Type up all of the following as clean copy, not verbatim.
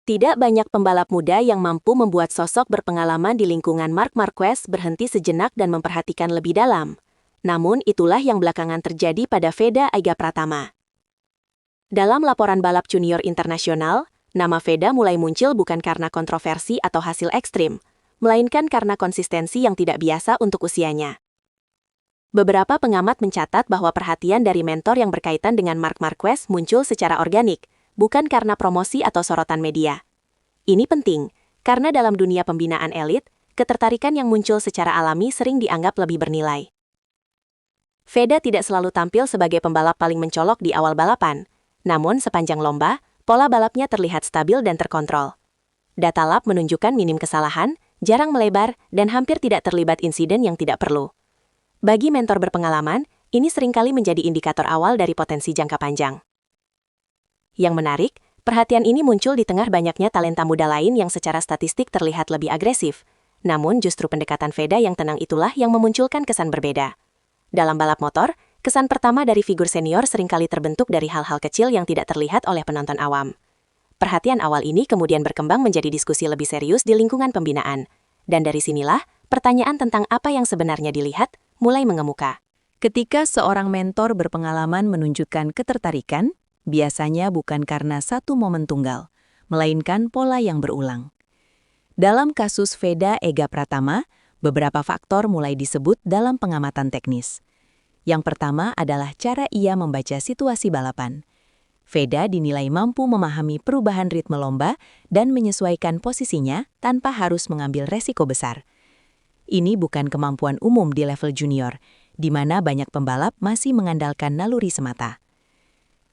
Tidak banyak pembalap muda yang mampu membuat sosok berpengalaman di lingkungan Marc Marquez berhenti sejenak dan memperhatikan lebih dalam. Namun itulah yang belakangan terjadi pada Veda Ega Pratama. Dalam laporan balap junior internasional, nama Veda mulai muncul bukan karena kontroversi atau hasil ekstrim, melainkan karena konsistensi yang tidak biasa untuk usianya. Beberapa pengamat mencatat bahwa perhatian dari mentor yang berkaitan dengan Marc Marquez muncul secara organik, bukan karena promosi atau sorotan media. Ini penting, karena dalam dunia pembinaan elit, ketertarikan yang muncul secara alami sering dianggap lebih bernilai. Veda tidak selalu tampil sebagai pembalap paling mencolok di awal balapan, namun sepanjang lomba, pola balapnya terlihat stabil dan terkontrol. Data lab menunjukkan minim kesalahan, jarang melebar, dan hampir tidak terlibat insiden yang tidak perlu. Bagi mentor berpengalaman, ini seringkali menjadi indikator awal dari potensi jangka panjang. Yang menarik, perhatian ini muncul di tengah banyaknya talenta muda lain yang secara statistik terlihat lebih agresif. Namun justru pendekatan Veda yang tenang itulah yang memunculkan kesan berbeda. Dalam balap motor, kesan pertama dari figur senior seringkali terbentuk dari hal-hal kecil yang tidak terlihat oleh penonton awam. Perhatian awal ini kemudian berkembang menjadi diskusi lebih serius di lingkungan pembinaan. Dan dari sinilah, pertanyaan tentang apa yang sebenarnya dilihat mulai mengemuka. Ketika seorang mentor berpengalaman menunjukkan ketertarikan, biasanya bukan karena satu momen tunggal, melainkan pola yang berulang. Dalam kasus Veda Ega Pratama, beberapa faktor mulai disebut dalam pengamatan teknis. Yang pertama adalah cara ia membaca situasi balapan. Veda dinilai mampu memahami perubahan ritme lomba dan menyesuaikan posisinya tanpa harus mengambil resiko besar. Ini bukan kemampuan umum di level junior, di mana banyak pembalap masih mengandalkan naluri semata.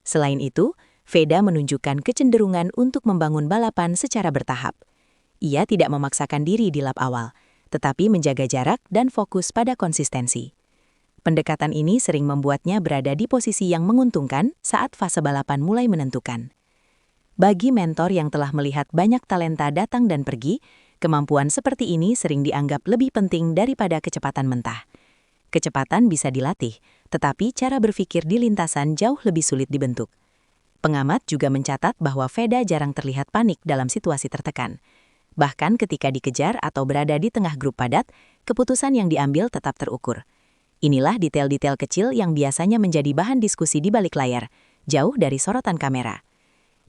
Selain itu, Veda menunjukkan kecenderungan untuk membangun balapan secara bertahap. Ia tidak memaksakan diri di lap awal, tetapi menjaga jarak dan fokus pada konsistensi. Pendekatan ini sering membuatnya berada di posisi yang menguntungkan saat fase balapan mulai menentukan. Bagi mentor yang telah melihat banyak talenta datang dan pergi, kemampuan seperti ini sering dianggap lebih penting daripada kecepatan mentah. Kecepatan bisa dilatih, tetapi cara berpikir di lintasan jauh lebih sulit dibentuk. Pengamat juga mencatat bahwa Veda jarang terlihat panik dalam situasi tertekan. Bahkan ketika dikejar atau berada di tengah grup padat, keputusan yang diambil tetap terukur. Inilah detail-detail kecil yang biasanya menjadi bahan diskusi di balik layar, jauh dari sorotan kamera.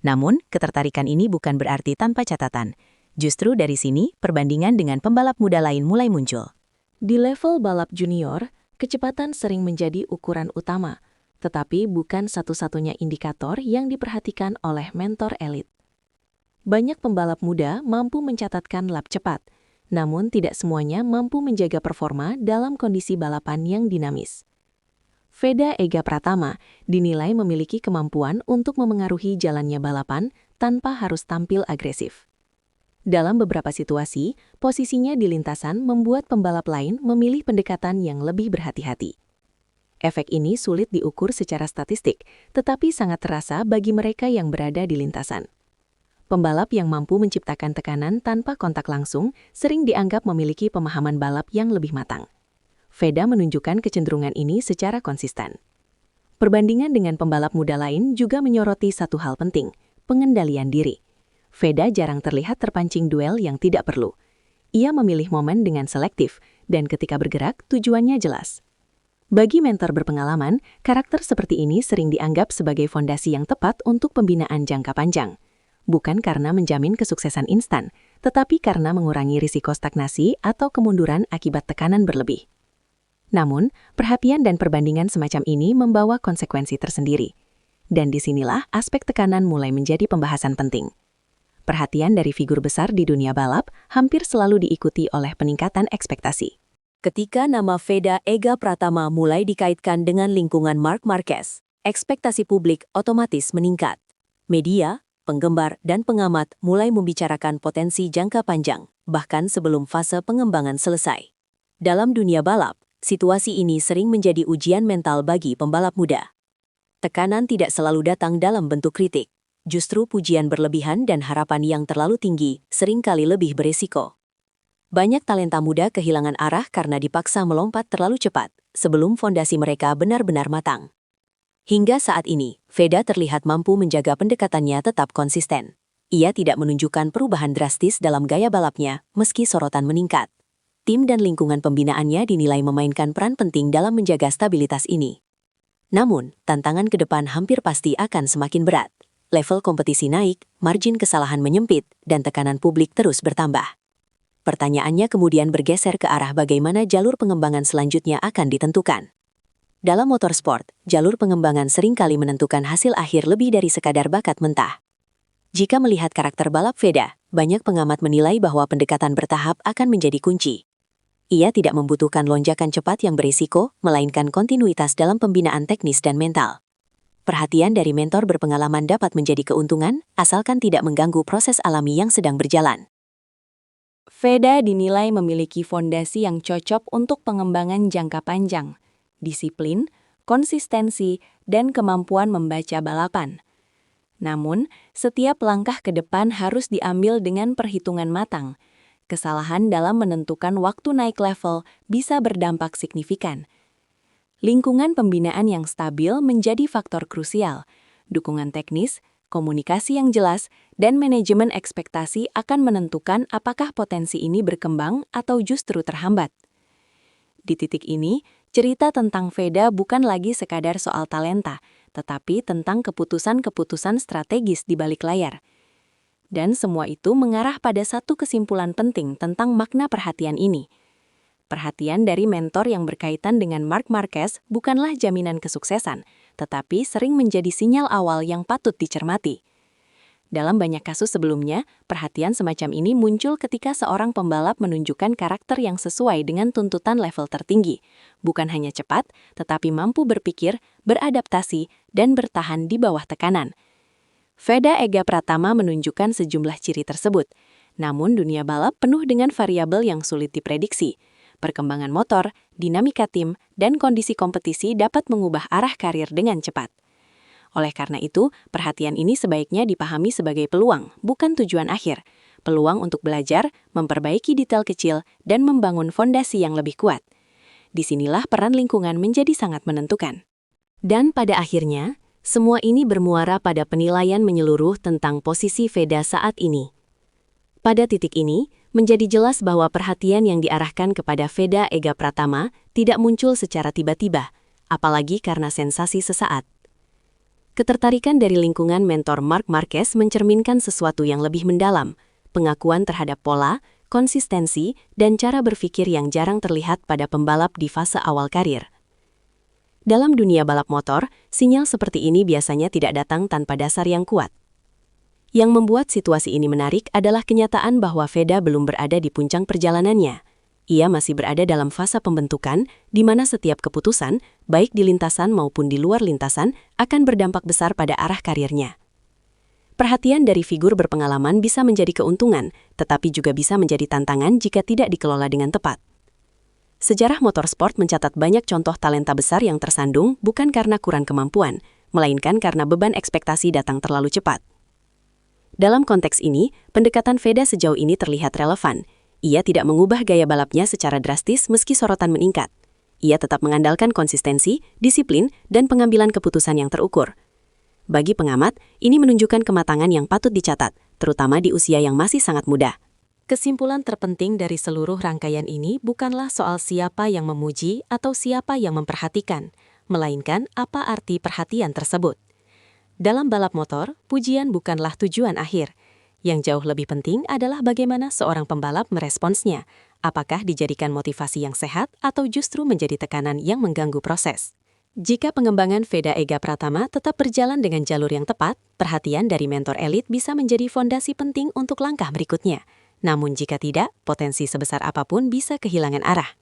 Namun, ketertarikan ini bukan berarti tanpa catatan. Justru dari sini, perbandingan dengan pembalap muda lain mulai muncul. Di level balap junior, kecepatan sering menjadi ukuran utama, tetapi bukan satu-satunya indikator yang diperhatikan oleh mentor elit. Banyak pembalap muda mampu mencatatkan lap cepat, namun tidak semuanya mampu menjaga performa dalam kondisi balapan yang dinamis. Veda Ega Pratama dinilai memiliki kemampuan untuk memengaruhi jalannya balapan tanpa harus tampil agresif. Dalam beberapa situasi, posisinya di lintasan membuat pembalap lain memilih pendekatan yang lebih berhati-hati. Efek ini sulit diukur secara statistik, tetapi sangat terasa bagi mereka yang berada di lintasan. Pembalap yang mampu menciptakan tekanan tanpa kontak langsung sering dianggap memiliki pemahaman balap yang lebih matang. Veda menunjukkan kecenderungan ini secara konsisten. Perbandingan dengan pembalap muda lain juga menyoroti satu hal penting, pengendalian diri. Veda jarang terlihat terpancing duel yang tidak perlu. Ia memilih momen dengan selektif, dan ketika bergerak, tujuannya jelas. Bagi mentor berpengalaman, karakter seperti ini sering dianggap sebagai fondasi yang tepat untuk pembinaan jangka panjang. Bukan karena menjamin kesuksesan instan, tetapi karena mengurangi risiko stagnasi atau kemunduran akibat tekanan berlebih. Namun, perhatian dan perbandingan semacam ini membawa konsekuensi tersendiri. Dan disinilah aspek tekanan mulai menjadi pembahasan penting. Perhatian dari figur besar di dunia balap hampir selalu diikuti oleh peningkatan ekspektasi. Ketika nama Veda Ega Pratama mulai dikaitkan dengan lingkungan Marc Marquez, ekspektasi publik otomatis meningkat. Media, penggemar, dan pengamat mulai membicarakan potensi jangka panjang, bahkan sebelum fase pengembangan selesai. Dalam dunia balap, situasi ini sering menjadi ujian mental bagi pembalap muda. Tekanan tidak selalu datang dalam bentuk kritik. Justru pujian berlebihan dan harapan yang terlalu tinggi seringkali lebih beresiko. Banyak talenta muda kehilangan arah karena dipaksa melompat terlalu cepat sebelum fondasi mereka benar-benar matang. Hingga saat ini, Veda terlihat mampu menjaga pendekatannya tetap konsisten. Ia tidak menunjukkan perubahan drastis dalam gaya balapnya, meski sorotan meningkat. Tim dan lingkungan pembinaannya dinilai memainkan peran penting dalam menjaga stabilitas ini. Namun, tantangan ke depan hampir pasti akan semakin berat. Level kompetisi naik, margin kesalahan menyempit, dan tekanan publik terus bertambah. Pertanyaannya kemudian bergeser ke arah bagaimana jalur pengembangan selanjutnya akan ditentukan. Dalam motorsport, jalur pengembangan seringkali menentukan hasil akhir lebih dari sekadar bakat mentah. Jika melihat karakter balap Veda, banyak pengamat menilai bahwa pendekatan bertahap akan menjadi kunci. Ia tidak membutuhkan lonjakan cepat yang berisiko, melainkan kontinuitas dalam pembinaan teknis dan mental. Perhatian dari mentor berpengalaman dapat menjadi keuntungan, asalkan tidak mengganggu proses alami yang sedang berjalan. Veda dinilai memiliki fondasi yang cocok untuk pengembangan jangka panjang, disiplin, konsistensi, dan kemampuan membaca balapan. Namun, setiap langkah ke depan harus diambil dengan perhitungan matang. Kesalahan dalam menentukan waktu naik level bisa berdampak signifikan. Lingkungan pembinaan yang stabil menjadi faktor krusial. Dukungan teknis, komunikasi yang jelas, dan manajemen ekspektasi akan menentukan apakah potensi ini berkembang atau justru terhambat. Di titik ini, cerita tentang Veda bukan lagi sekadar soal talenta, tetapi tentang keputusan-keputusan strategis di balik layar. Dan semua itu mengarah pada satu kesimpulan penting tentang makna perhatian ini. Perhatian dari mentor yang berkaitan dengan Marc Marquez bukanlah jaminan kesuksesan, tetapi sering menjadi sinyal awal yang patut dicermati. Dalam banyak kasus sebelumnya, perhatian semacam ini muncul ketika seorang pembalap menunjukkan karakter yang sesuai dengan tuntutan level tertinggi, bukan hanya cepat, tetapi mampu berpikir, beradaptasi, dan bertahan di bawah tekanan. Veda Ega Pratama menunjukkan sejumlah ciri tersebut, namun dunia balap penuh dengan variabel yang sulit diprediksi. Perkembangan motor, dinamika tim, dan kondisi kompetisi dapat mengubah arah karir dengan cepat. Oleh karena itu, perhatian ini sebaiknya dipahami sebagai peluang, bukan tujuan akhir. Peluang untuk belajar, memperbaiki detail kecil, dan membangun fondasi yang lebih kuat. Disinilah peran lingkungan menjadi sangat menentukan. Dan pada akhirnya, semua ini bermuara pada penilaian menyeluruh tentang posisi Veda saat ini. Pada titik ini, menjadi jelas bahwa perhatian yang diarahkan kepada Veda Ega Pratama tidak muncul secara tiba-tiba, apalagi karena sensasi sesaat. Ketertarikan dari lingkungan mentor Marc Marquez mencerminkan sesuatu yang lebih mendalam, pengakuan terhadap pola, konsistensi, dan cara berpikir yang jarang terlihat pada pembalap di fase awal karir. Dalam dunia balap motor, sinyal seperti ini biasanya tidak datang tanpa dasar yang kuat. Yang membuat situasi ini menarik adalah kenyataan bahwa Veda belum berada di puncak perjalanannya. Ia masih berada dalam fase pembentukan, di mana setiap keputusan, baik di lintasan maupun di luar lintasan, akan berdampak besar pada arah karirnya. Perhatian dari figur berpengalaman bisa menjadi keuntungan, tetapi juga bisa menjadi tantangan jika tidak dikelola dengan tepat. Sejarah motorsport mencatat banyak contoh talenta besar yang tersandung bukan karena kurang kemampuan, melainkan karena beban ekspektasi datang terlalu cepat. Dalam konteks ini, pendekatan Veda sejauh ini terlihat relevan. Ia tidak mengubah gaya balapnya secara drastis meski sorotan meningkat. Ia tetap mengandalkan konsistensi, disiplin, dan pengambilan keputusan yang terukur. Bagi pengamat, ini menunjukkan kematangan yang patut dicatat, terutama di usia yang masih sangat muda. Kesimpulan terpenting dari seluruh rangkaian ini bukanlah soal siapa yang memuji atau siapa yang memperhatikan, melainkan apa arti perhatian tersebut. Dalam balap motor, pujian bukanlah tujuan akhir. Yang jauh lebih penting adalah bagaimana seorang pembalap meresponsnya, apakah dijadikan motivasi yang sehat atau justru menjadi tekanan yang mengganggu proses. Jika pengembangan Veda Ega Pratama tetap berjalan dengan jalur yang tepat, perhatian dari mentor elit bisa menjadi fondasi penting untuk langkah berikutnya. Namun jika tidak, potensi sebesar apapun bisa kehilangan arah.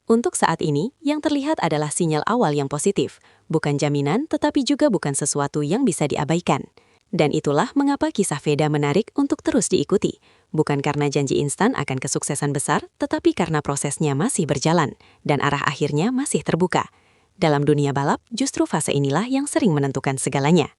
Untuk saat ini, yang terlihat adalah sinyal awal yang positif, bukan jaminan tetapi juga bukan sesuatu yang bisa diabaikan. Dan itulah mengapa kisah Veda menarik untuk terus diikuti, bukan karena janji instan akan kesuksesan besar, tetapi karena prosesnya masih berjalan, dan arah akhirnya masih terbuka. Dalam dunia balap, justru fase inilah yang sering menentukan segalanya.